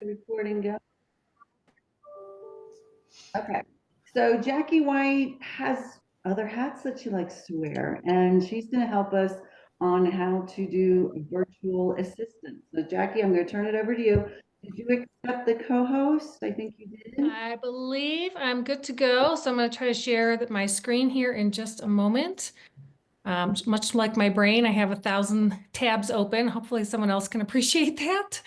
the recording go? Okay. So Jackie White has other hats that she likes to wear, and she's going to help us on how to do a virtual assistant. So Jackie, I'm going to turn it over to you. Did you accept the co-host? I think you did. I believe I'm good to go. So I'm going to try to share my screen here in just a moment. Much like my brain, I have 1,000 tabs open. Hopefully someone else can appreciate that.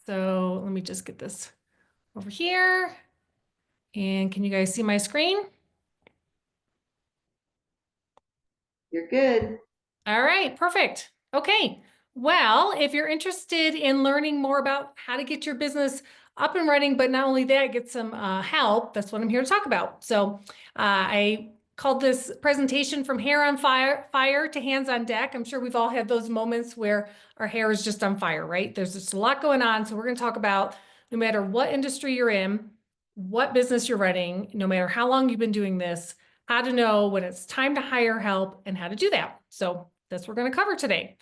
So let me just get this over here. And can you guys see my screen? You're good. All right, perfect. Okay. Well, if you're interested in learning more about how to get your business up and running, but not only that, get some help, that's what I'm here to talk about. So I called this presentation From Hair on Fire to Hands on Deck. I'm sure we've all had those moments where our hair is just on fire, right? There's just a lot going on. So we're going to talk about no matter what industry you're in, what business you're running, no matter how long you've been doing this, how to know when it's time to hire help and how to do that. So that's what we're going to cover today.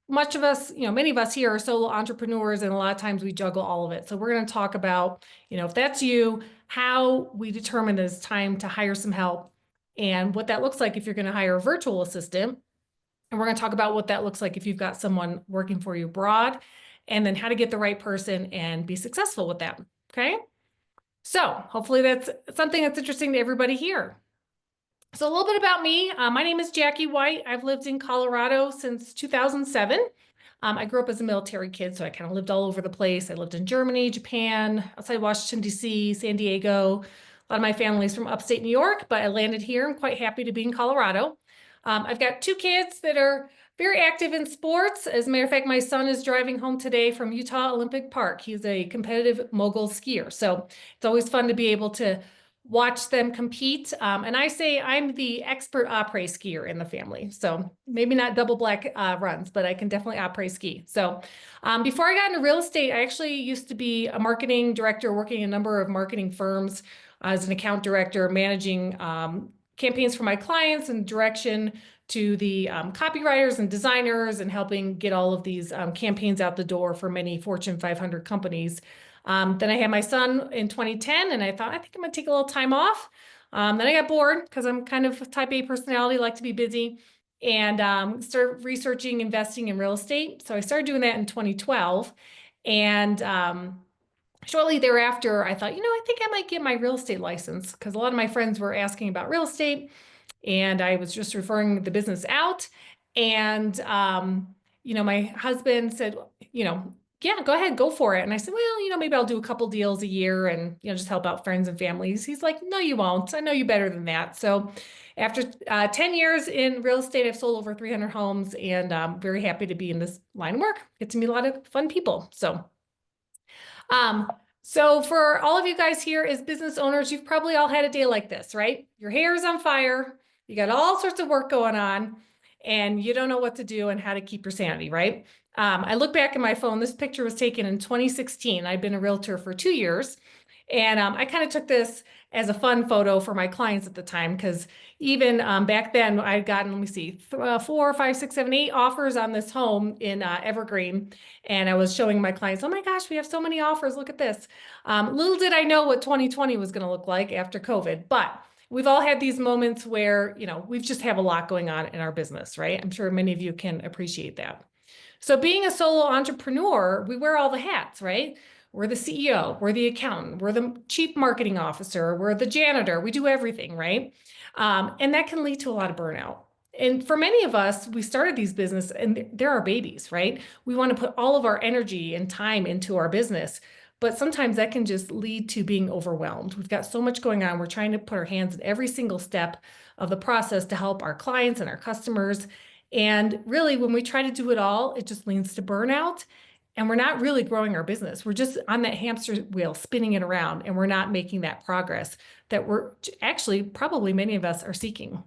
Much of us, many of us here are solo entrepreneurs, and a lot of times we juggle all of it. So we're going to talk about, if that's you, how we determine that it's time to hire some help and what that looks like if you're going to hire a virtual assistant. And we're going to talk about what that looks like if you've got someone working for you abroad, and then how to get the right person and be successful with that. Okay. So hopefully that's something that's interesting to everybody here. So a little bit about me. My name is Jackie White. I've lived in Colorado since 2007. I grew up as a military kid, so I kind of lived all over the place. I lived in Germany, Japan, outside Washington, D.C., San Diego. A lot of my family's from upstate New York, but I landed here. I'm quite happy to be in Colorado. I've got 2 kids that are very active in sports. As a matter of fact, my son is driving home today from Utah Olympic Park. He's a competitive mogul skier. So it's always fun to be able to watch them compete. And I say I'm the expert après skier in the family. So maybe not double black runs, but I can definitely après ski. So before I got into real estate, I actually used to be a marketing director working in a number of marketing firms as an account director, managing campaigns for my clients and direction to the copywriters and designers and helping get all of these campaigns out the door for many Fortune 500 companies. Then I had my son in 2010 and I thought, I think I'm gonna take a little time off. Then I got bored because I'm kind of type A personality, like to be busy, and started researching investing in real estate. So I started doing that in 2012. And shortly thereafter, I thought, I think I might get my real estate license because a lot of my friends were asking about real estate and I was just referring the business out. And, my husband said, yeah, go ahead, go for it. And I said, well, maybe I'll do a couple deals a year and, just help out friends and families. He's like, no, you won't. I know you better than that. So after 10 years in real estate, I've sold over 300 homes and I'm very happy to be in this line of work. Get to meet a lot of fun people. So for all of you guys here as business owners, you've probably all had a day like this, right? Your hair is on fire. You got all sorts of work going on and you don't know what to do and how to keep your sanity, right? I look back at my phone. This picture was taken in 2016. I'd been a realtor for 2 years. And I kind of took this as a fun photo for my clients at the time, because even back then I'd gotten, let me see, 4, 5, 6, 7, 8 offers on this home in Evergreen. And I was showing my clients, oh my gosh, we have so many offers. Look at this. Little did I know what 2020 was going to look like after COVID. But we've all had these moments where, we've just have a lot going on in our business, right? I'm sure many of you can appreciate that. So being a solo entrepreneur, we wear all the hats, right? We're the CEO, we're the accountant, we're the chief marketing officer, we're the janitor, we do everything, right? And that can lead to a lot of burnout. And for many of us, we started these businesses and they're our babies, right? We want to put all of our energy and time into our business, but sometimes that can just lead to being overwhelmed. We've got so much going on. We're trying to put our hands in every single step of the process to help our clients and our customers. And really, when we try to do it all, it just leads to burnout. And we're not really growing our business. We're just on that hamster wheel, spinning it around, and we're not making that progress that we're actually, probably many of us are seeking.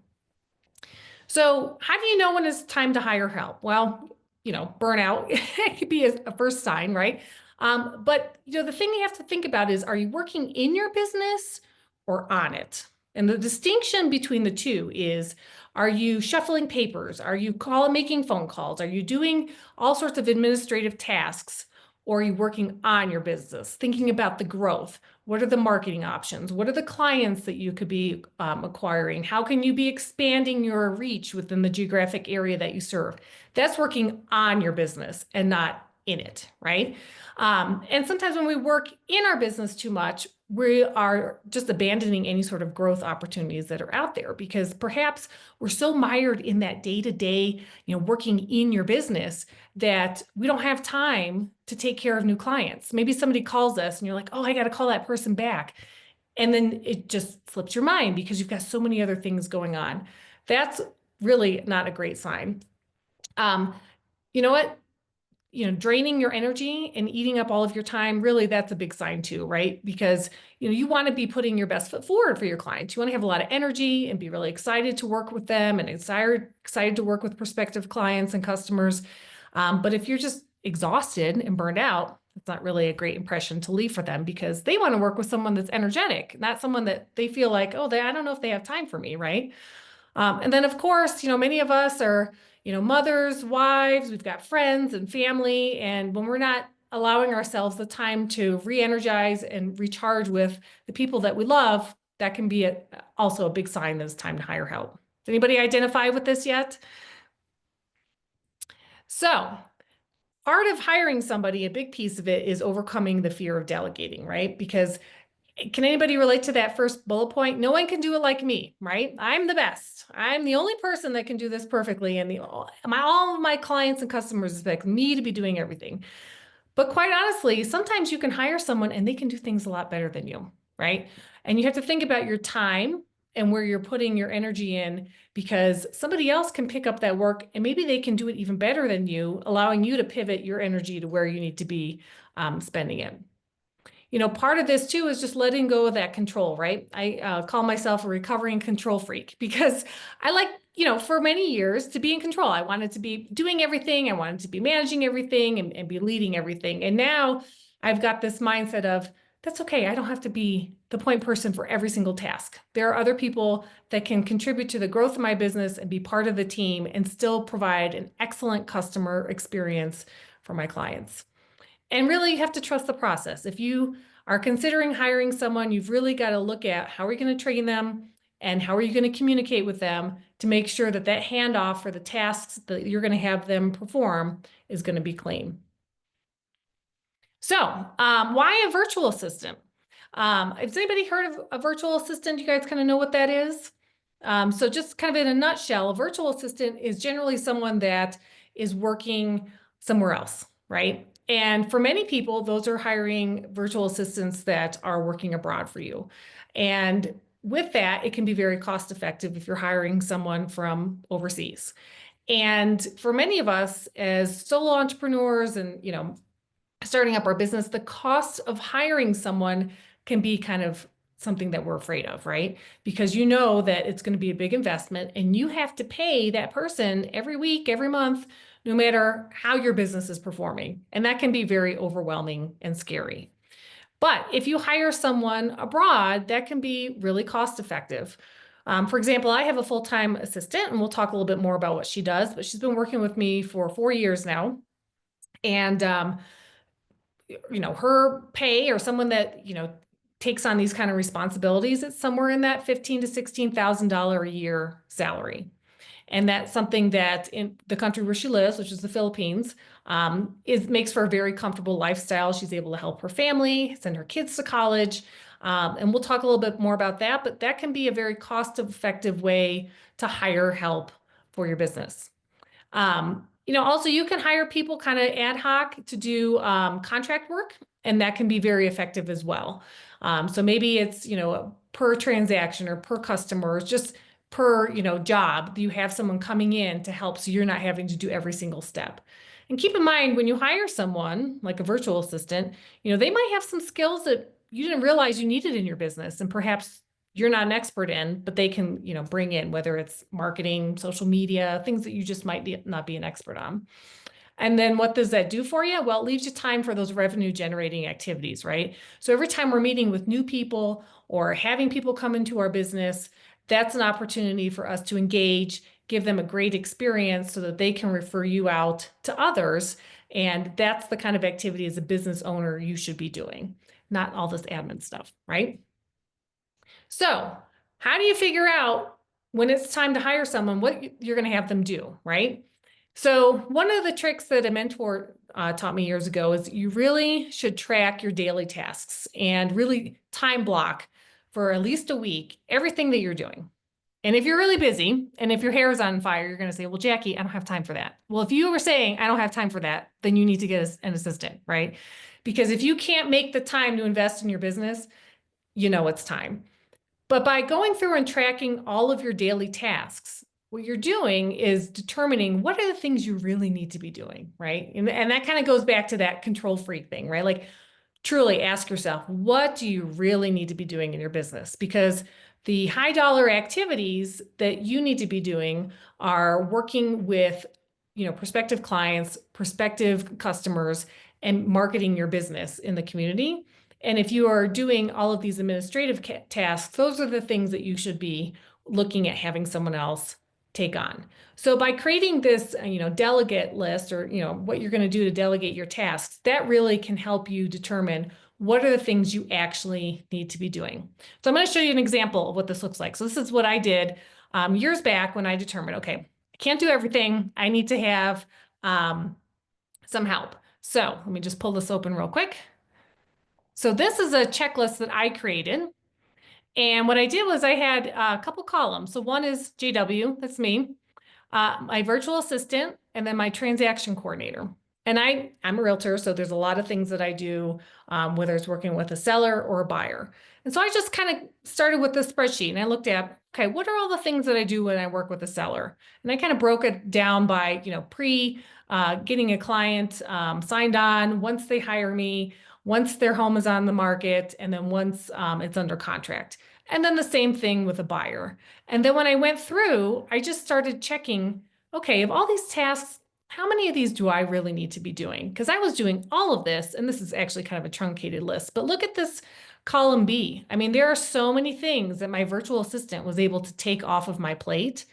So how do you know when it's time to hire help? Well, burnout it could be a first sign, right? But the thing you have to think about is, are you working in your business or on it? And the distinction between the two is, are you shuffling papers? Are you making phone calls? Are you doing all sorts of administrative tasks? or are you working on your business, thinking about the growth? What are the marketing options? What are the clients that you could be acquiring? How can you be expanding your reach within the geographic area that you serve? That's working on your business and not in it, right? And sometimes when we work in our business too much, we are just abandoning any sort of growth opportunities that are out there because perhaps we're so mired in that day-to-day, working in your business that we don't have time to take care of new clients. Maybe somebody calls us and you're like, oh, I got to call that person back. And then it just slips your mind because you've got so many other things going on. That's really not a great sign. You know what? Draining your energy and eating up all of your time, really, that's a big sign too, right? Because, you want to be putting your best foot forward for your clients. You want to have a lot of energy and be really excited to work with them and excited to work with prospective clients and customers. But if you're just exhausted and burned out, it's not really a great impression to leave for them because they want to work with someone that's energetic, not someone that they feel like, oh, I don't know if they have time for me, right? And then, of course, many of us are, mothers, wives, we've got friends and family. And when we're not allowing ourselves the time to re-energize and recharge with the people that we love, that can be also a big sign that it's time to hire help. Does anybody identify with this yet? So, part of hiring somebody, a big piece of it is overcoming the fear of delegating, right? Because can anybody relate to that first bullet point? No one can do it like me, right? I'm the best. I'm the only person that can do this perfectly. And all of my clients and customers expect me to be doing everything. But quite honestly, sometimes you can hire someone and they can do things a lot better than you, right? And you have to think about your time and where you're putting your energy in because somebody else can pick up that work and maybe they can do it even better than you, allowing you to pivot your energy to where you need to be spending it. Part of this too is just letting go of that control, right? I call myself a recovering control freak because I like, for many years to be in control. I wanted to be doing everything. I wanted to be managing everything and be leading everything. And now I've got this mindset of, that's okay. I don't have to be the point person for every single task. There are other people that can contribute to the growth of my business and be part of the team and still provide an excellent customer experience for my clients. And really, you have to trust the process. If you are considering hiring someone, you've really got to look at how are you going to train them and how are you going to communicate with them to make sure that that handoff for the tasks that you're going to have them perform is going to be clean. So why a virtual assistant? Has anybody heard of a virtual assistant? You guys kind of know what that is? So just kind of in a nutshell, a virtual assistant is generally someone that is working somewhere else, right? And for many people, those are hiring virtual assistants that are working abroad for you. And with that, it can be very cost effective if you're hiring someone from overseas. And for many of us as solo entrepreneurs and, starting up our business, the cost of hiring someone can be kind of something that we're afraid of, right? Because you know that it's going to be a big investment and you have to pay that person every week, every month, no matter how your business is performing. And that can be very overwhelming and scary. But if you hire someone abroad, that can be really cost effective. For example, I have a full-time assistant and we'll talk a little bit more about what she does, but she's been working with me for 4 years now. And, her pay or someone that, takes on these kind of responsibilities, it's somewhere in that $15,000 to $16,000 a year salary. And that's something that in the country where she lives, which is the Philippines, makes for a very comfortable lifestyle. She's able to help her family, send her kids to college. And we'll talk a little bit more about that, but that can be a very cost-effective way to hire help for your business. Also you can hire people kind of ad hoc to do contract work, and that can be very effective as well. So maybe it's, per transaction or per customer, just per, job, you have someone coming in to help so you're not having to do every single step. And keep in mind, when you hire someone like a virtual assistant, they might have some skills that you didn't realize you needed in your business and perhaps you're not an expert in, but they can, bring in, whether it's marketing, social media, things that you just might not be an expert on. And then what does that do for you? Well, it leaves you time for those revenue generating activities, right? So every time we're meeting with new people or having people come into our business, that's an opportunity for us to engage, give them a great experience so that they can refer you out to others And that's the kind of activity as a business owner you should be doing, not all this admin stuff, right? So how do you figure out when it's time to hire someone, what you're going to have them do, right? So one of the tricks that a mentor taught me years ago is you really should track your daily tasks and really time block for at least a week everything that you're doing. And if you're really busy and if your hair is on fire, you're going to say, well, Jackie, I don't have time for that. Well, if you were saying, I don't have time for that, then you need to get an assistant, right? Because if you can't make the time to invest in your business, you know it's time. But by going through and tracking all of your daily tasks, what you're doing is determining what are the things you really need to be doing, right? And that kind of goes back to that control freak thing, right? Like truly ask yourself, what do you really need to be doing in your business? Because the high dollar activities that you need to be doing are working with, prospective clients, prospective customers, and marketing your business in the community. And if you are doing all of these administrative tasks, those are the things that you should be looking at having someone else take on. So by creating this, delegate list or, what you're going to do to delegate your tasks, that really can help you determine what are the things you actually need to be doing. So I'm going to show you an example of what this looks like. So this is what I did years back when I determined, okay, I can't do everything. I need to have some help. So let me just pull this open real quick. So this is a checklist that I created. And what I did was I had a couple columns. So one is JW, that's me, my virtual assistant, and then my transaction coordinator. And I'm a realtor, so there's a lot of things that I do, whether it's working with a seller or a buyer. And so I just kind of started with this spreadsheet and I looked at, okay, what are all the things that I do when I work with a seller? And I kind of broke it down by, getting a client signed on, once they hire me, once their home is on the market, and then once it's under contract. And then the same thing with a buyer. And then when I went through, I just started checking, okay, of all these tasks, how many of these do I really need to be doing? Because I was doing all of this, and this is actually kind of a truncated list, but look at this column B. I mean, there are so many things that my virtual assistant was able to take off of my plate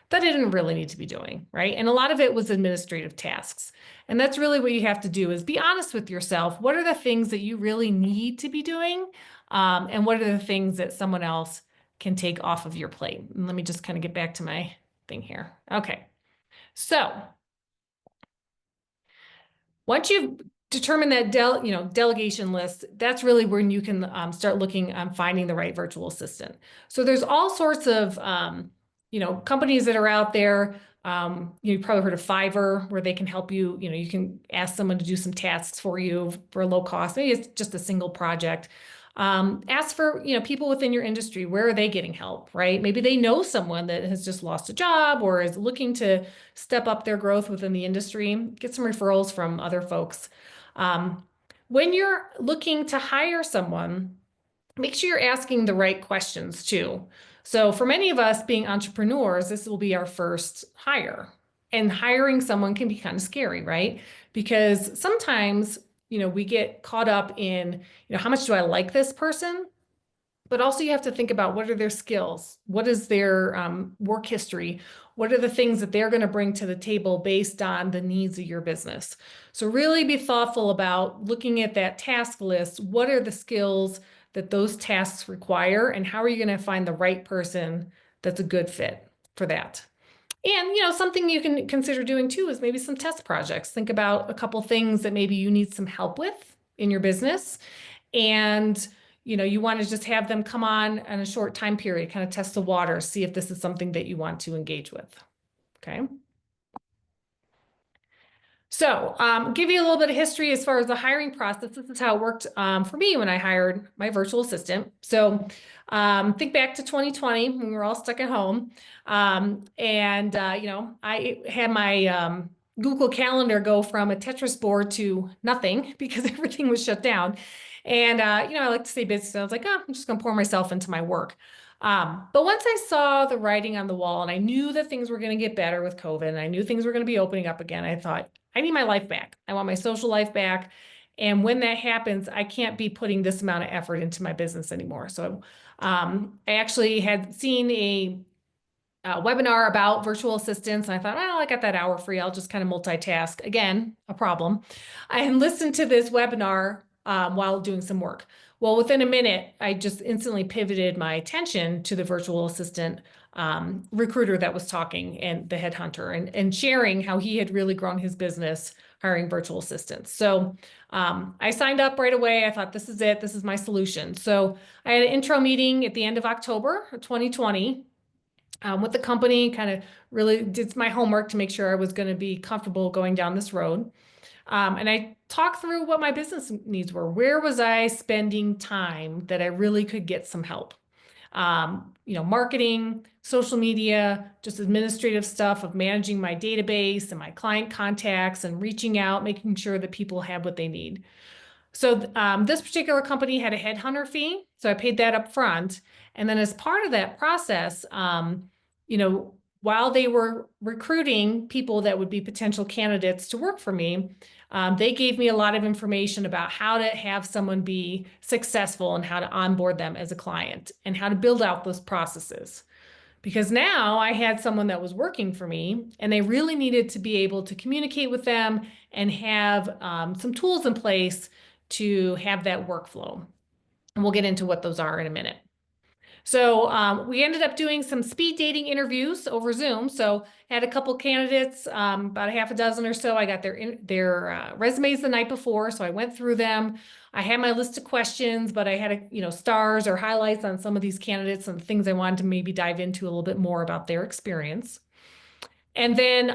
that I didn't really need to be doing, right? And a lot of it was administrative tasks. And that's really what you have to do is be honest with yourself. What are the things that you really need to be doing? And what are the things that someone else can take off of your plate? And let me just kind of get back to my thing here. Okay. So once you've determined that delegation list, that's really when you can start looking on finding the right virtual assistant. So there's all sorts of companies that are out there. You've probably heard of Fiverr, where they can help you. You can ask someone to do some tasks for you for a low cost. Maybe it's just a single project. Ask for, people within your industry, where are they getting help, right? Maybe they know someone that has just lost a job or is looking to step up their growth within the industry. Get some referrals from other folks. When you're looking to hire someone, make sure you're asking the right questions too. So for many of us being entrepreneurs, this will be our first hire. And hiring someone can be kind of scary, right? Because sometimes, we get caught up in, how much do I like this person? But also you have to think about what are their skills? What is their work history? What are the things that they're going to bring to the table based on the needs of your business? So really be thoughtful about looking at that task list. What are the skills that those tasks require? And how are you going to find the right person that's a good fit for that? And, something you can consider doing too is maybe some test projects. Think about a couple things that maybe you need some help with in your business. And, you want to just have them come on in a short time period, kind of test the water, see if this is something that you want to engage with. Okay. So give you a little bit of history as far as the hiring process. This is how it worked for me when I hired my virtual assistant. So think back to 2020 when we were all stuck at home. I had my Google Calendar go from a Tetris board to nothing because everything was shut down. And, I like to stay busy. So I was like, oh, I'm just going to pour myself into my work. But once I saw the writing on the wall and I knew that things were going to get better with COVID and I knew things were going to be opening up again, I thought, I need my life back. I want my social life back. And when that happens, I can't be putting this amount of effort into my business anymore. So I actually had seen webinar about virtual assistants. And I thought, well, I got that hour free. I'll just kind of multitask. Again, a problem. I listened to this webinar while doing some work. Well, within a minute, I just instantly pivoted my attention to the virtual assistant recruiter that was talking and the headhunter and sharing how he had really grown his business hiring virtual assistants. So I signed up right away. I thought, this is it. This is my solution. So I had an intro meeting at the end of October of 2020 with the company, kind of really did my homework to make sure I was going to be comfortable going down this road. And I talked through what my business needs were. Where was I spending time that I really could get some help? Marketing, social media, just administrative stuff of managing my database and my client contacts and reaching out, making sure that people have what they need. So this particular company had a headhunter fee, so I paid that up front. And then as part of that process, while they were recruiting people that would be potential candidates to work for me, they gave me a lot of information about how to have someone be successful and how to onboard them as a client and how to build out those processes. Because now I had someone that was working for me and they really needed to be able to communicate with them and have some tools in place to have that workflow. And we'll get into what those are in a minute. So we ended up doing some speed dating interviews over Zoom. So had a couple candidates, about a half a dozen or so. I got their resumes the night before, so I went through them. I had my list of questions, but I had stars or highlights on some of these candidates and things I wanted to maybe dive into a little bit more about their experience. And then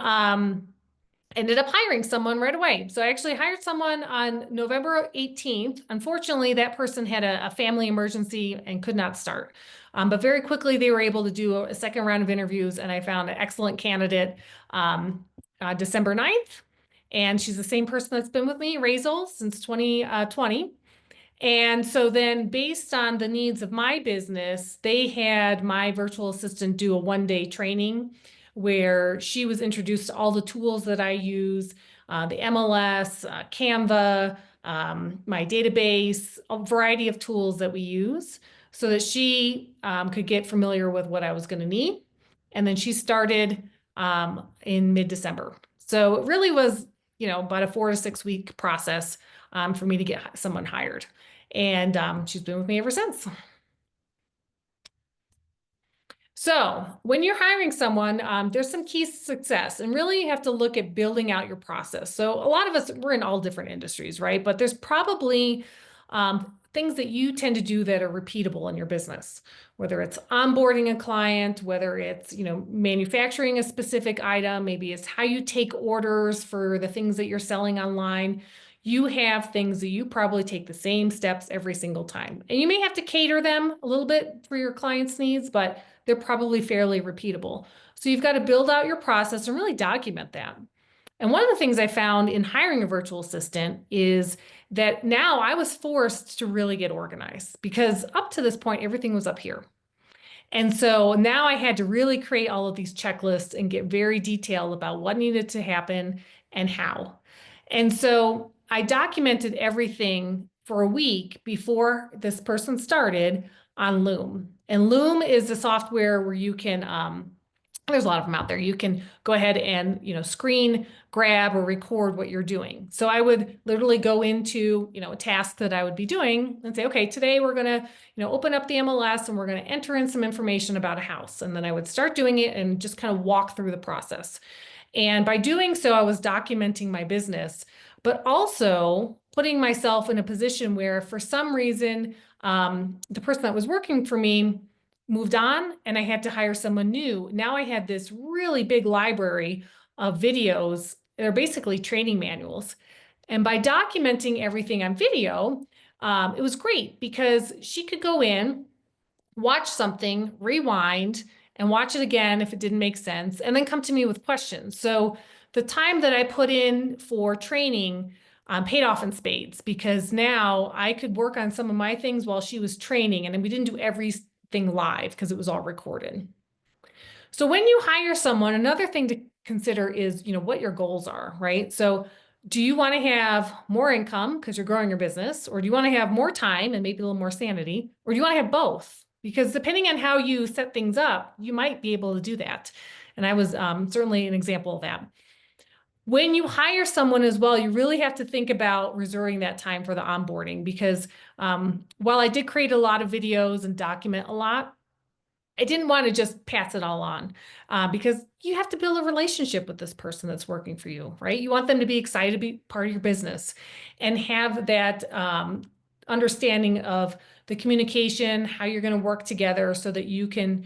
ended up hiring someone right away. So I actually hired someone on November 18th. Unfortunately, that person had a family emergency and could not start. But very quickly, they were able to do a second round of interviews, and I found an excellent candidate December 9th. And she's the same person that's been with me, Razel, since 2020. And so then based on the needs of my business, they had my virtual assistant do a one-day training where she was introduced to all the tools that I use, the MLS, Canva, my database, a variety of tools that we use so that she could get familiar with what I was going to need. And then she started in mid-December. So it really was, about a 4 to 6 week process for me to get someone hired. And she's been with me ever since. So when you're hiring someone, there's some keys to success, and really you have to look at building out your process. So a lot of us, we're in all different industries, right? But there's probably things that you tend to do that are repeatable in your business, whether it's onboarding a client, whether it's, manufacturing a specific item, maybe it's how you take orders for the things that you're selling online. You have things that you probably take the same steps every single time. And you may have to cater them a little bit for your client's needs, but they're probably fairly repeatable. So you've got to build out your process and really document that. And one of the things I found in hiring a virtual assistant is that now I was forced to really get organized because up to this point, everything was up here. And so now I had to really create all of these checklists and get very detailed about what needed to happen and how. And so I documented everything for a week before this person started on Loom. And Loom is a software where you can, there's a lot of them out there. You can go ahead and, screen grab or record what you're doing. So I would literally go into, a task that I would be doing and say, okay, today we're going to, open up the MLS and we're going to enter in some information about a house. And then I would start doing it and just kind of walk through the process. And by doing so, I was documenting my business, but also putting myself in a position where for some reason, the person that was working for me moved on and I had to hire someone new. Now I had this really big library of videos. They're basically training manuals. And by documenting everything on video, it was great because she could go in, watch something, rewind, and watch it again if it didn't make sense, and then come to me with questions. So the time that I put in for training paid off in spades because now I could work on some of my things while she was training, and then we didn't do everything live because it was all recorded. So when you hire someone, another thing to consider is, what your goals are, right? So do you want to have more income because you're growing your business, or do you want to have more time and maybe a little more sanity, or do you want to have both? because depending on how you set things up, you might be able to do that. And I was certainly an example of that. When you hire someone as well, you really have to think about reserving that time for the onboarding, because while I did create a lot of videos and document a lot, I didn't want to just pass it all on because you have to build a relationship with this person that's working for you, right? You want them to be excited to be part of your business and have that understanding of the communication, how you're going to work together so that you can,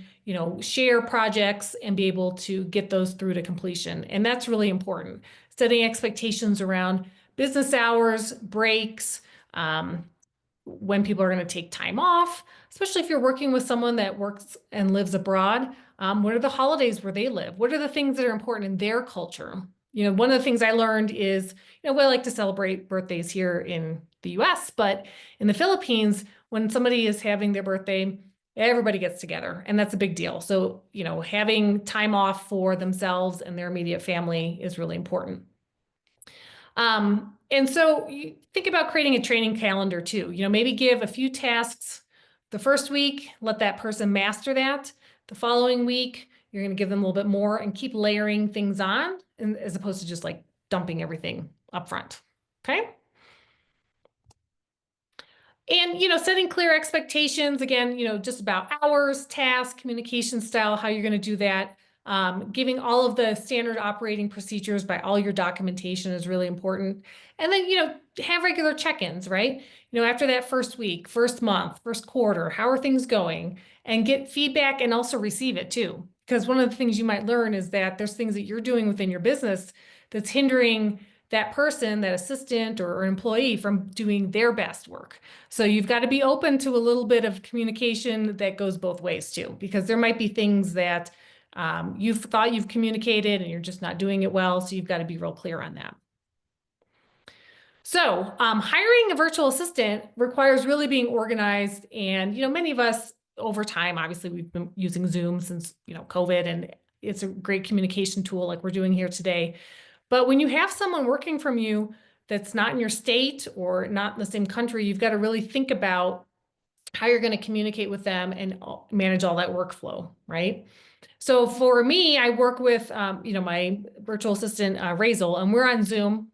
share projects and be able to get those through to completion. And that's really important. Setting expectations around business hours, breaks, when people are going to take time off, especially if you're working with someone that works and lives abroad. What are the holidays where they live? What are the things that are important in their culture? One of the things I learned is, we like to celebrate birthdays here in the US, but in the Philippines, when somebody is having their birthday, everybody gets together, and that's a big deal. So, having time off for themselves and their immediate family is really important. And so you think about creating a training calendar too, maybe give a few tasks the first week, let that person master that. The following week, you're going to give them a little bit more and keep layering things on, and as opposed to just like dumping everything up front. Okay. And, setting clear expectations, again, just about hours, tasks, communication style, how you're going to do that. Giving all of the standard operating procedures by all your documentation is really important. And then, have regular check-ins, right? After that first week, first month, first quarter, how are things going? And get feedback and also receive it too. Because one of the things you might learn is that there's things that you're doing within your business that's hindering that person, that assistant or employee from doing their best work. So you've got to be open to a little bit of communication that goes both ways too, because there might be things that you've thought you've communicated and you're just not doing it well. So you've got to be real clear on that. So hiring a virtual assistant requires really being organized. And, many of us over time, obviously we've been using Zoom since, COVID, and it's a great communication tool like we're doing here today. But when you have someone working from you that's not in your state or not in the same country, you've got to really think about how you're going to communicate with them and manage all that workflow, right? So for me, I work with, my virtual assistant, Razel, and we're on Zoom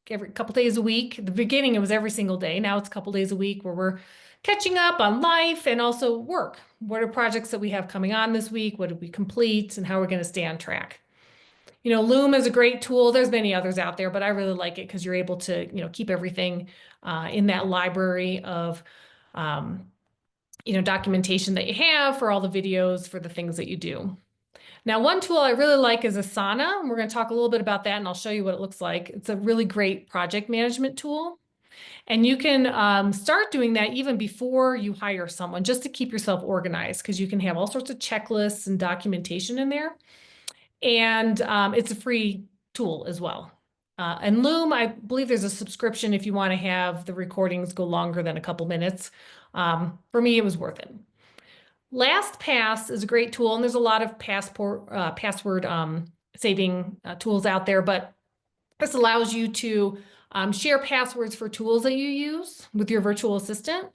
every couple days a week. At the beginning, it was every single day. Now it's a couple days a week where we're catching up on life and also work. What are projects that we have coming on this week? What did we complete, and how we're going to stay on track? Loom is a great tool. There's many others out there, but I really like it because you're able to, keep everything in that library of, documentation that you have for all the videos, for the things that you do. Now, one tool I really like is Asana, and we're going to talk a little bit about that, and I'll show you what it looks like. It's a really great project management tool. And you can start doing that even before you hire someone, just to keep yourself organized, because you can have all sorts of checklists and documentation in there. And it's a free tool as well. And Loom, I believe there's a subscription if you want to have the recordings go longer than a couple minutes. For me, it was worth it. LastPass is a great tool, and there's a lot of password saving tools out there, but this allows you to share passwords for tools that you use with your virtual assistant.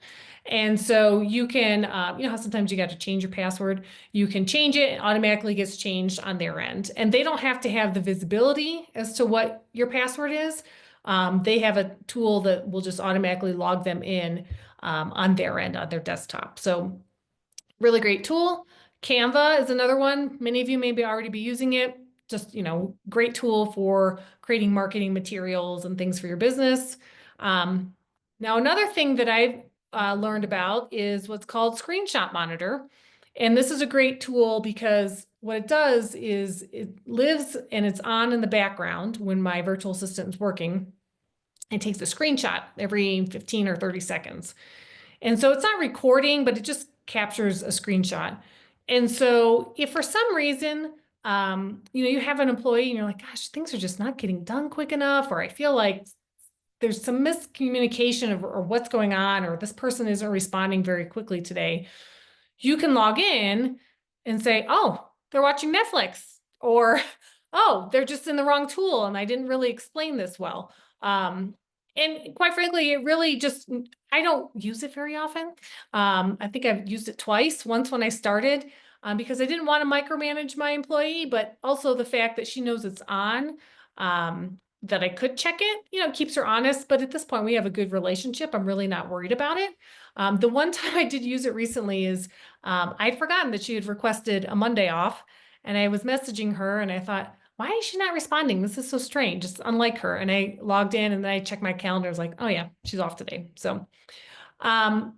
And so you can, how sometimes you got to change your password. You can change it, it automatically gets changed on their end. And they don't have to have the visibility as to what your password is. They have a tool that will just automatically log them in on their end, on their desktop. So really great tool. Canva is another one. Many of you maybe already be using it. Just, great tool for creating marketing materials and things for your business. Now, another thing that I've learned about is what's called Screenshot Monitor. And this is a great tool because what it does is it lives and it's on in the background when my virtual assistant is working. It takes a screenshot every 15 or 30 seconds. And so it's not recording, but it just captures a screenshot. And so if for some reason, you have an employee and you're like, gosh, things are just not getting done quick enough, or I feel like there's some miscommunication or what's going on, or this person isn't responding very quickly today, you can log in and say, oh, they're watching Netflix, or, oh, they're just in the wrong tool and I didn't really explain this well. And quite frankly, it really just, I don't use it very often. I think I've used it twice, once when I started, because I didn't want to micromanage my employee, but also the fact that she knows it's on, that I could check it, keeps her honest. But at this point, we have a good relationship. I'm really not worried about it. The one time I did use it recently is I'd forgotten that she had requested a Monday off, and I was messaging her and I thought, why is she not responding? This is so strange. It's unlike her. And I logged in and then I checked my calendar. I was like, oh yeah, she's off today. So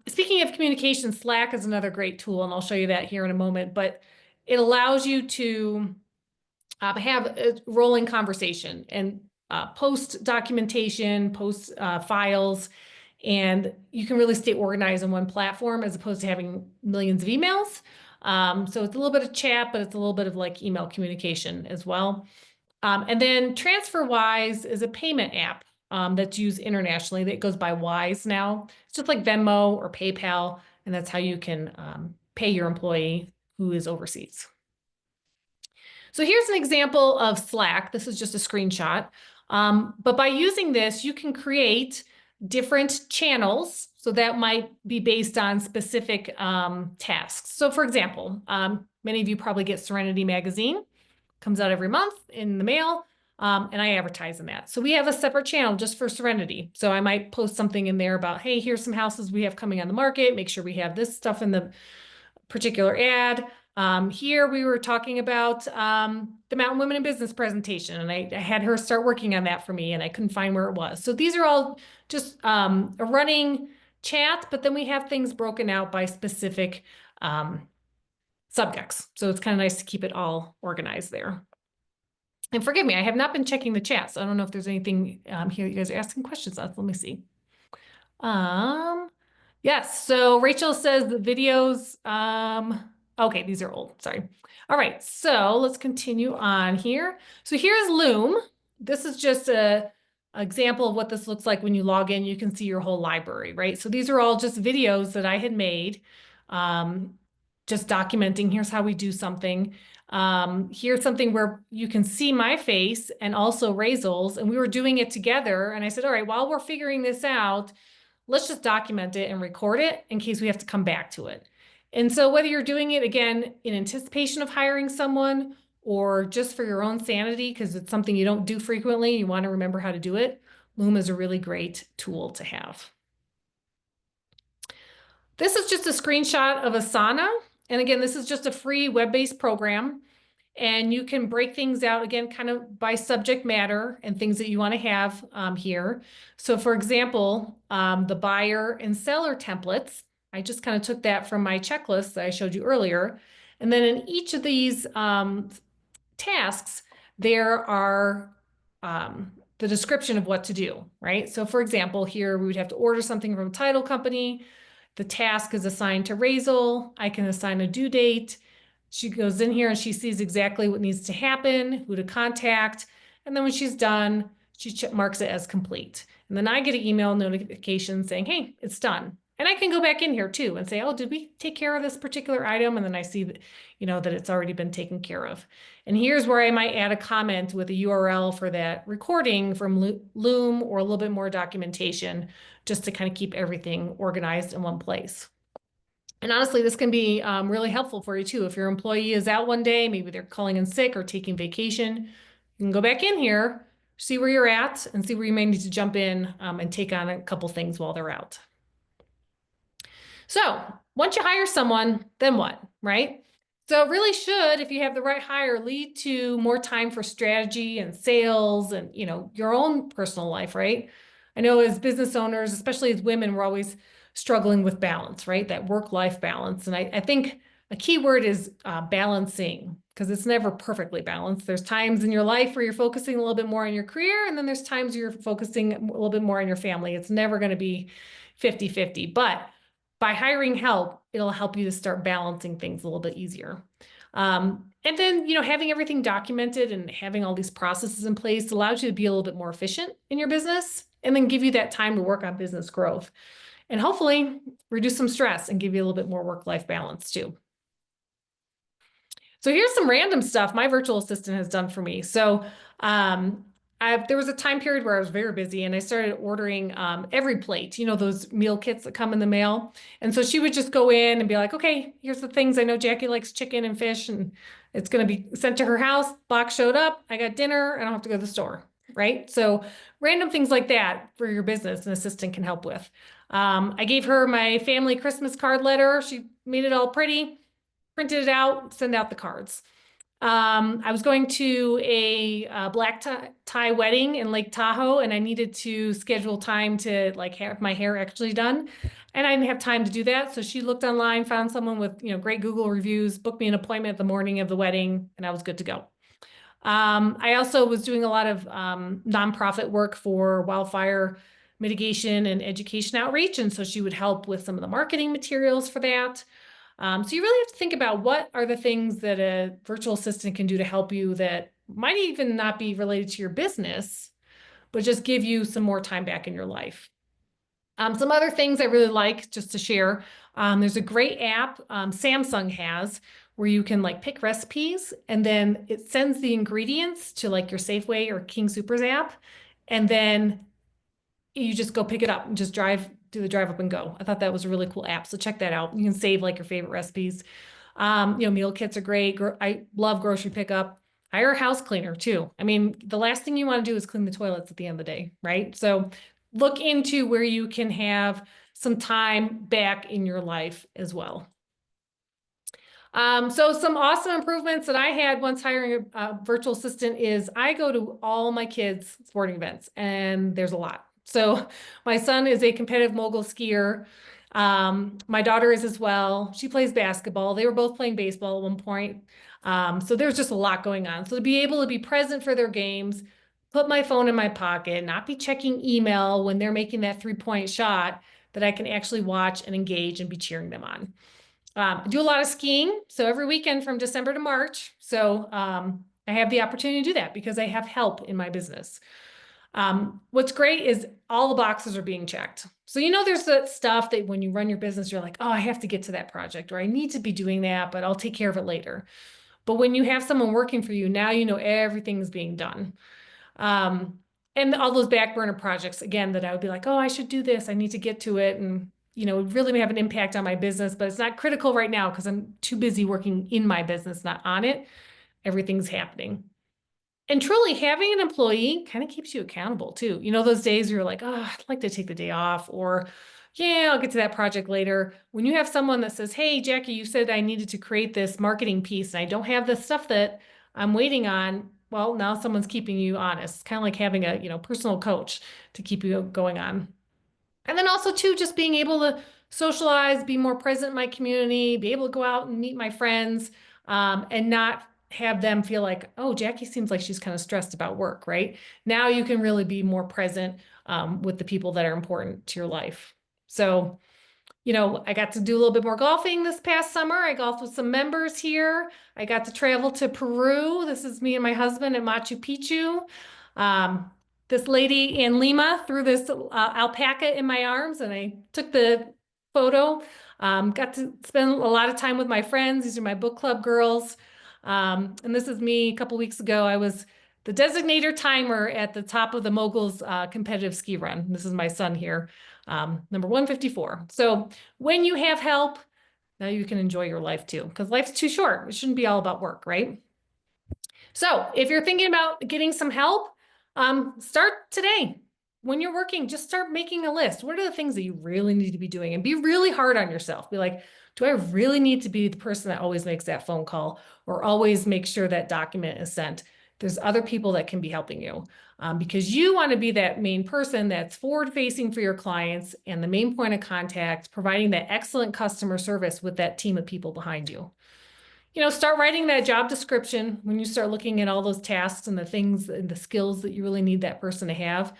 speaking of communication, Slack is another great tool, and I'll show you that here in a moment, but it allows you to have a rolling conversation and post documentation, post files, and you can really stay organized on one platform as opposed to having millions of emails. So it's a little bit of chat, but it's a little bit of like email communication as well. And then TransferWise is a payment app that's used internationally that goes by Wise now. It's just like Venmo or PayPal, and that's how you can pay your employee who is overseas. So here's an example of Slack. This is just a screenshot. But by using this, you can create different channels. So that might be based on specific tasks. So for example, many of you probably get Serenity magazine, comes out every month in the mail, and I advertise in that. So we have a separate channel just for Serenity. So I might post something in there about, hey, here's some houses we have coming on the market. Make sure we have this stuff in the particular ad. Here we were talking about the Mountain Women in Business presentation, and I had her start working on that for me, and I couldn't find where it was. So these are all just a running chat, but then we have things broken out by specific subjects. So it's kind of nice to keep it all organized there. And forgive me, I have not been checking the chat, so I don't know if there's anything here you guys are asking questions on. Let me see. Yes, so Rachel says the videos, okay, these are old, sorry. All right, so let's continue on here. So here's Loom. This is just a example of what this looks like when you log in. You can see your whole library, right? So these are all just videos that I had made, just documenting, here's how we do something. Here's something where you can see my face and also Raisel's, and we were doing it together. And I said, all right, while we're figuring this out, let's just document it and record it in case we have to come back to it. And so whether you're doing it again in anticipation of hiring someone or just for your own sanity, because it's something you don't do frequently, you want to remember how to do it, Loom is a really great tool to have. This is just a screenshot of Asana. And again, this is just a free web-based program. And you can break things out again, kind of by subject matter and things that you want to have here. So for example, the buyer and seller templates, I just kind of took that from my checklist that I showed you earlier. And then in each of these tasks, there are the description of what to do, right? So for example, here we would have to order something from a title company. The task is assigned to Raisel. I can assign a due date. She goes in here and she sees exactly what needs to happen, who to contact. And then when she's done, she marks it as complete. And then I get an email notification saying, hey, it's done. And I can go back in here too and say, oh, did we take care of this particular item? And then I see that, that it's already been taken care of. And here's where I might add a comment with a URL for that recording from Loom or a little bit more documentation just to kind of keep everything organized in one place. And honestly, this can be really helpful for you too. If your employee is out one day, maybe they're calling in sick or taking vacation, you can go back in here, see where you're at, and see where you may need to jump in and take on a couple things while they're out. So once you hire someone, then what, right? So it really should, if you have the right hire, lead to more time for strategy and sales and, your own personal life, right? I know as business owners, especially as women, we're always struggling with balance, right? That work-life balance. And I think a key word is balancing, because it's never perfectly balanced. There's times in your life where you're focusing a little bit more on your career, and then there's times you're focusing a little bit more on your family. It's never going to be 50-50, but by hiring help, it'll help you to start balancing things a little bit easier. And then, having everything documented and having all these processes in place allows you to be a little bit more efficient in your business and then give you that time to work on business growth and hopefully reduce some stress and give you a little bit more work-life balance too. So here's some random stuff my virtual assistant has done for me. So I there was a time period where I was very busy and I started ordering every plate, those meal kits that come in the mail. And so she would just go in and be like, okay, here's the things. I know Jackie likes chicken and fish and it's going to be sent to her house. Box showed up. I got dinner. I don't have to go to the store. Right. So random things like that for your business, an assistant can help with. I gave her my family Christmas card letter. She made it all pretty, printed it out, send out the cards. I was going to a black tie wedding in Lake Tahoe, and I needed to schedule time to like have my hair actually done, and I didn't have time to do that. So she looked online, found someone with great Google reviews, booked me an appointment the morning of the wedding, and I was good to go. I also was doing a lot of nonprofit work for wildfire mitigation and education outreach, and so she would help with some of the marketing materials for that. So you really have to think about what are the things that a virtual assistant can do to help you that might even not be related to your business, but just give you some more time back in your life. Some other things I really like just to share. There's a great app Samsung has where you can like pick recipes and then it sends the ingredients to like your Safeway or King Soopers app. And then you just go pick it up and just do the drive up and go. I thought that was a really cool app. So check that out. You can save like your favorite recipes. Meal kits are great. I love grocery pickup. Hire a house cleaner too. I mean, the last thing you want to do is clean the toilets at the end of the day, right? So look into where you can have some time back in your life as well. So some awesome improvements that I had once hiring a virtual assistant is I go to all my kids' sporting events, and there's a lot. So my son is a competitive mogul skier. My daughter is as well. She plays basketball. They were both playing baseball at one point. So there's just a lot going on. So to be able to be present for their games, put my phone in my pocket, not be checking email when they're making that 3-point shot, that I can actually watch and engage and be cheering them on. I do a lot of skiing, so every weekend from December to March. So I have the opportunity to do that because I have help in my business. What's great is all the boxes are being checked. So there's that stuff that when you run your business, you're like, oh, I have to get to that project or I need to be doing that, but I'll take care of it later. But when you have someone working for you, now everything's being done. And all those back burner projects, again, that I would be like, oh, I should do this. I need to get to it. And really may have an impact on my business, but it's not critical right now because I'm too busy working in my business, not on it. Everything's happening. And truly having an employee kind of keeps you accountable too. Those days where you're like, oh, I'd like to take the day off, or yeah, I'll get to that project later. When you have someone that says, hey, Jackie, you said I needed to create this marketing piece and I don't have the stuff that I'm waiting on. Well, now someone's keeping you honest. It's kind of like having a, personal coach to keep you going on. And then also too, just being able to socialize, be more present in my community, be able to go out and meet my friends, and not have them feel like, oh, Jackie seems like she's kind of stressed about work, right? Now you can really be more present with the people that are important to your life. So, I got to do a little bit more golfing this past summer. I golfed with some members here. I got to travel to Peru. This is me and my husband at Machu Picchu. This lady in Lima threw this alpaca in my arms and I took the photo. Got to spend a lot of time with my friends. These are my book club girls. And this is me a couple weeks ago. I was the designator timer at the top of the Moguls competitive ski run. This is my son here, number 154. So when you have help, now you can enjoy your life too, because life's too short. It shouldn't be all about work, right? So if you're thinking about getting some help, start today. When you're working, just start making a list. What are the things that you really need to be doing? And be really hard on yourself. Be like, do I really need to be the person that always makes that phone call or always make sure that document is sent? There's other people that can be helping you because you want to be that main person that's forward-facing for your clients and the main point of contact, providing that excellent customer service with that team of people behind you. Start writing that job description when you start looking at all those tasks and the things and the skills that you really need that person to have.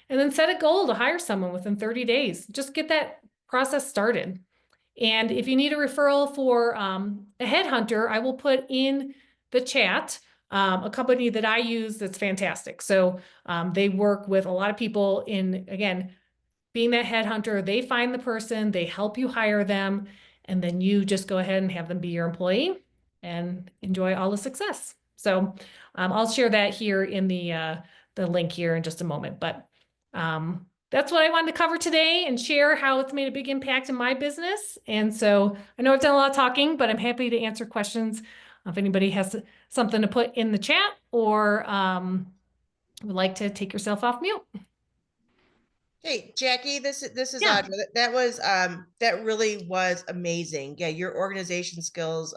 And then set a goal to hire someone within 30 days. Just get that process started. And if you need a referral for a headhunter, I will put in the chat a company that I use that's fantastic. So they work with a lot of people in, again, being that headhunter. They find the person, they help you hire them, and then you just go ahead and have them be your employee and enjoy all the success. So I'll share that here in the the link here in just a moment. But that's what I wanted to cover today and share how it's made a big impact in my business. And so I know I've done a lot of talking, but I'm happy to answer questions if anybody has something to put in the chat or would like to take yourself off mute. Hey, Jackie, this is Yeah. Audra. That was that really was amazing. Yeah, your organization skills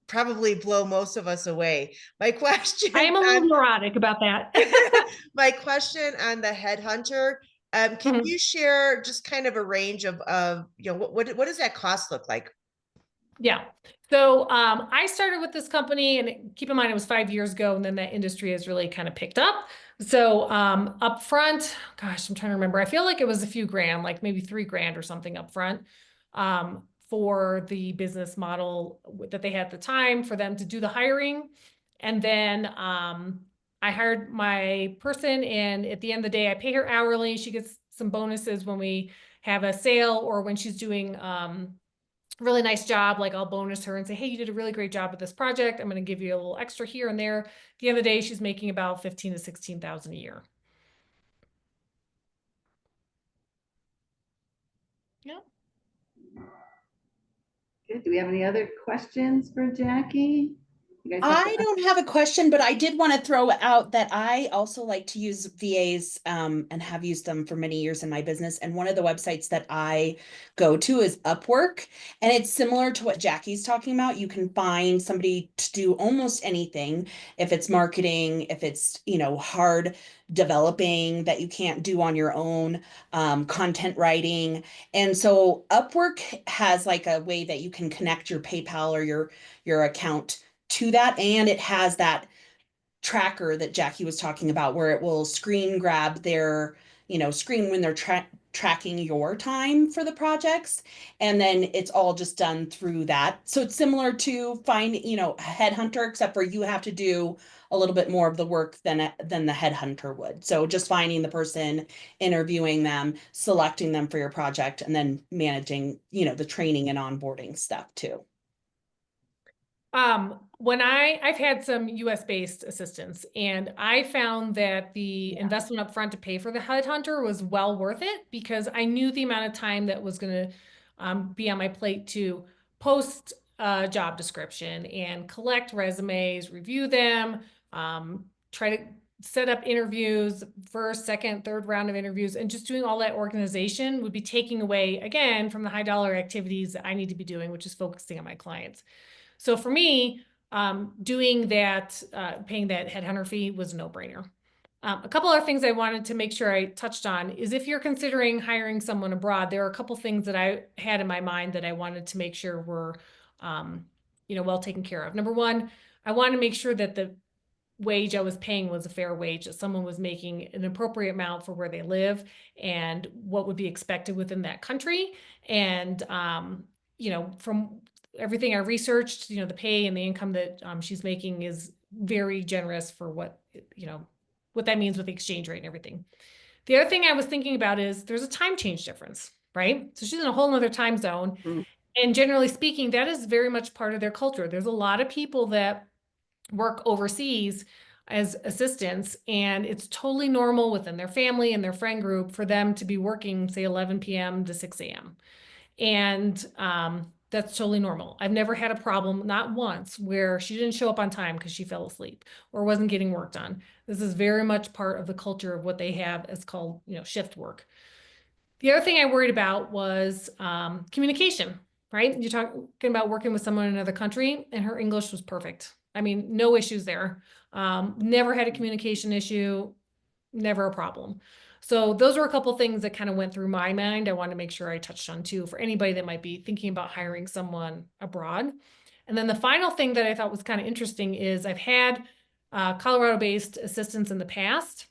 probably blow most of us away. My question I am a little on neurotic about that. my question on the headhunter, can Mhm. you share just kind of a range of what does that cost look like? Yeah. So I started with this company, and keep in mind it was 5 years ago, and then that industry has really kind of picked up. So up front, gosh, I'm trying to remember. I feel like it was a few grand, like maybe 3 grand or something up front for the business model that they had at the time for them to do the hiring. And then I hired my person, and at the end of the day, I pay her hourly. She gets some bonuses when we have a sale or when she's doing really nice job, like I'll bonus her and say, hey, you did a really great job with this project. I'm going to give you a little extra here and there. At the end of the day, she's making about 15 to 16,000 a year. Yeah. Good. Do we have any other questions for Jackie? You guys have I don't have a question, but I did want to throw out that I also like to use VAs and have used them for many years in my business. And one of the websites that I go to is Upwork. And it's similar to what Jackie's talking about. You can find somebody to do almost anything. If it's marketing, if it's, hard developing that you can't do on your own, content writing. And so Upwork has like a way that you can connect your PayPal or your account to that, and it has that tracker that Jackie was talking about where it will screen grab their screen when they're tracking your time for the projects, and then it's all just done through that. So it's similar to find a headhunter, except for you have to do a little bit more of the work than the headhunter would. So just finding the person, interviewing them, selecting them for your project, and then managing the training and onboarding stuff too. When I've had some US based assistants, and I found that the investment up front to pay for the headhunter was well worth it because I knew the amount of time that was going to be on my plate to post a job description and collect resumes, review them, try to set up interviews, first, second, third round of interviews, and just doing all that organization would be taking away again from the high dollar activities that I need to be doing, which is focusing on my clients. So for me, doing that, paying that headhunter fee was a no-brainer. A couple other things I wanted to make sure I touched on is if you're considering hiring someone abroad, there are a couple things that I had in my mind that I wanted to make sure were, well taken care of. Number one, I wanted to make sure that the wage I was paying was a fair wage, that someone was making an appropriate amount for where they live and what would be expected within that country. And, from everything I researched, the pay and the income that she's making is very generous for what that means with the exchange rate and everything. The other thing I was thinking about is there's a time change difference, right? So she's in a whole nother time zone. Mm-hmm. And generally speaking, that is very much part of their culture. There's a lot of people that work overseas as assistants, and it's totally normal within their family and their friend group for them to be working, say, 11 p.m. to 6 a.m. And that's totally normal. I've never had a problem, not once, where she didn't show up on time because she fell asleep or wasn't getting work done. This is very much part of the culture of what they have as called, shift work. The other thing I worried about was communication, right? You're talking about working with someone in another country, and her English was perfect. I mean, no issues there. Never had a communication issue, never a problem. So those were a couple things that kind of went through my mind. I want to make sure I touched on too for anybody that might be thinking about hiring someone abroad. And then the final thing that I thought was kind of interesting is I've had Colorado-based assistants in the past,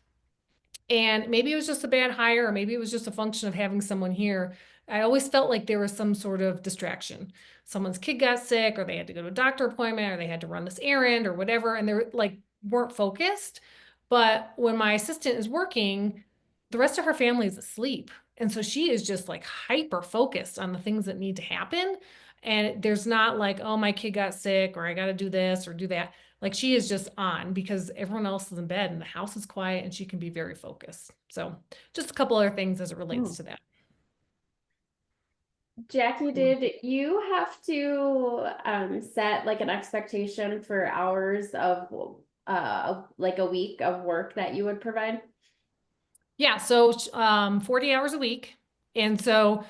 and maybe it was just a bad hire, or maybe it was just a function of having someone here. I always felt like there was some sort of distraction. Someone's kid got sick, or they had to go to a doctor appointment, or they had to run this errand or whatever, and they're like weren't focused. But when my assistant is working, the rest of her family is asleep. And so she is just like hyper focused on the things that need to happen. And there's not like, oh, my kid got sick, or I got to do this or do that. Like she is just on because everyone else is in bed and the house is quiet and she can be very focused. So just a couple other things as it relates to that. Jackie, did you have to set like an expectation for hours of like a week of work that you would provide? Yeah, so 40 hours a week. And so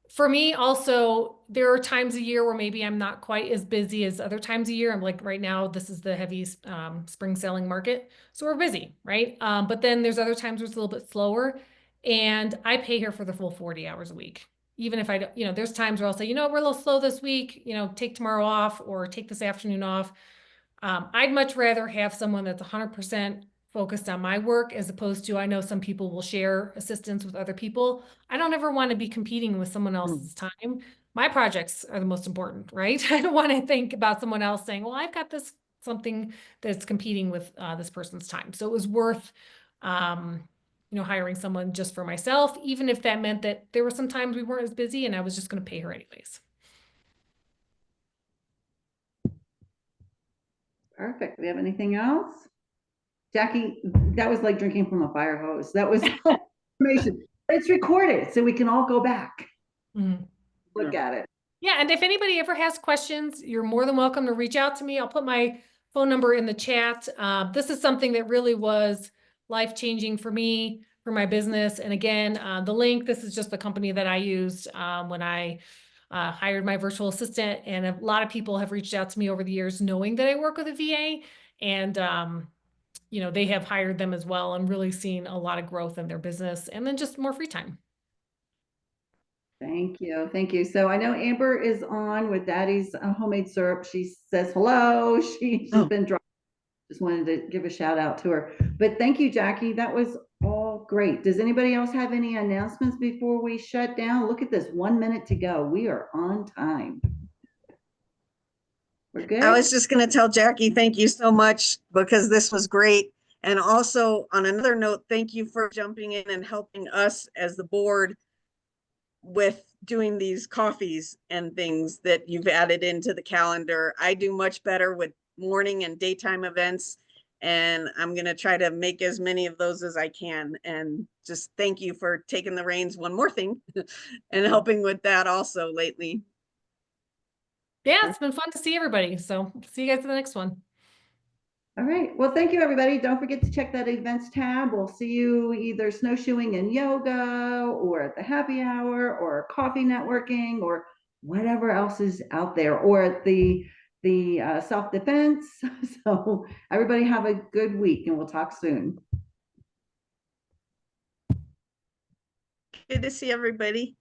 for me also, there are times a year where maybe I'm not quite as busy as other times a year. I'm like right now, this is the heavy spring selling market. So we're busy, right? But then there's other times where it's a little bit slower. And I pay her for the full 40 hours a week. Even if I don't, there's times where I'll say, we're a little slow this week, take tomorrow off or take this afternoon off. I'd much rather have someone that's 100% focused on my work as opposed to, I know some people will share assistance with other people. I don't ever want to be competing with someone else's time. My projects are the most important, right? I don't want to think about someone else saying, well, I've got this something that's competing with this person's time. So it was worth, hiring someone just for myself, even if that meant that there were some times we weren't as busy and I was just going to pay her anyways. Perfect. We have anything else? Jackie, that was like drinking from a fire hose. That was information. It's recorded, so we can all go back, look at it. Yeah, and if anybody ever has questions, you're more than welcome to reach out to me. I'll put my phone number in the chat. This is something that really was life-changing for me, for my business. And again, the link, this is just the company that I used when I hired my virtual assistant. And a lot of people have reached out to me over the years knowing that I work with a VA. And they have hired them as well and really seen a lot of growth in their business and then just more free time. Thank you. Thank you. So I know Amber is on with Daddy's homemade syrup. She says hello. She's been dropped. Just wanted to give a shout out to her. But thank you, Jackie. That was all great. Does anybody else have any announcements before we shut down? Look at this, 1 minute to go. We are on time. We're good. I was just going to tell Jackie, thank you so much because this was great. And also on another note, thank you for jumping in and helping us as the board with doing these coffees and things that you've added into the calendar. I do much better with morning and daytime events, and I'm going to try to make as many of those as I can. And just thank you for taking the reins. One more thing and helping with that also lately. Yeah, it's been fun to see everybody. So see you guys in the next one. All right. Well, thank you, everybody. Don't forget to check that events tab. We'll see you either snowshoeing and yoga or at the happy hour or coffee networking or whatever else is out there or at the self-defense. So everybody have a good week and we'll talk soon. Good to see everybody.